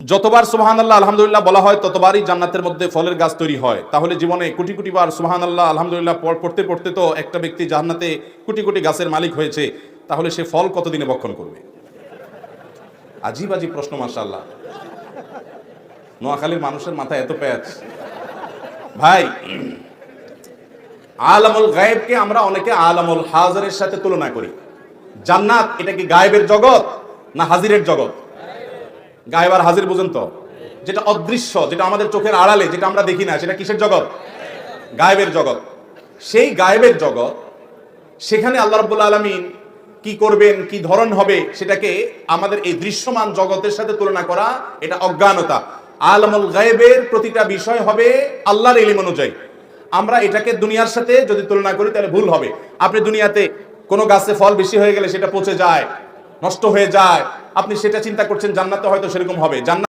যতবার সুবহানাল্লাহ আলহামদুলিল্লাহ বলা হয় ততবারই জান্নাতের মধ্যে ফলের গাছ তৈরি হয়। তাহলে জীবনে কোটি কোটি বার সুবহানাল্লাহ আলহামদুলিল্লাহ পড়তে পড়তে তো একটা ব্যক্তি জান্নাতে কোটি কোটি গাছের মালিক হয়েছে, তাহলে সে ফল কতদিনে ভক্ষণ করবে? আজীব আজীব প্রশ্ন, মাশাআল্লাহ। নোয়াখালীর মানুষের মাথায় এত প্যাঁচ। ভাই, আলামুল গায়েবকে আমরা অনেকে আলামুল হাজিরের সাথে তুলনা করি। জান্নাত এটা কি গায়েবের জগৎ না হাজিরের জগৎ? গায়েব আর হাজির বুঝেন তো? যেটা অদৃশ্য, যেটা আমাদের চোখের আড়ালে, যেটা আমরা দেখি না, সেটা কিসের জগৎ? গায়েবের জগৎ। সেই গায়েবের জগৎ, সেখানে আল্লাহ রাব্বুল আলামিন কি করবেন, কি ধরন হবে, সেটাকে আমাদের এই দৃশ্যমান জগতের সাথে তুলনা করা এটা অজ্ঞানতা। আলামুল গায়েবের প্রতিটা বিষয় হবে আল্লাহর ইলম অনুযায়ী। আমরা এটাকে দুনিয়ার সাথে যদি তুলনা করি তাহলে ভুল হবে। আপনি দুনিয়াতে কোনো গাছে ফল বেশি হয়ে গেলে সেটা পচে যায়, নষ্ট হয়ে যায়, আপনি সেটা চিন্তা করছেন জান্নাতে হয়তো সেরকম হবে। জান্নাত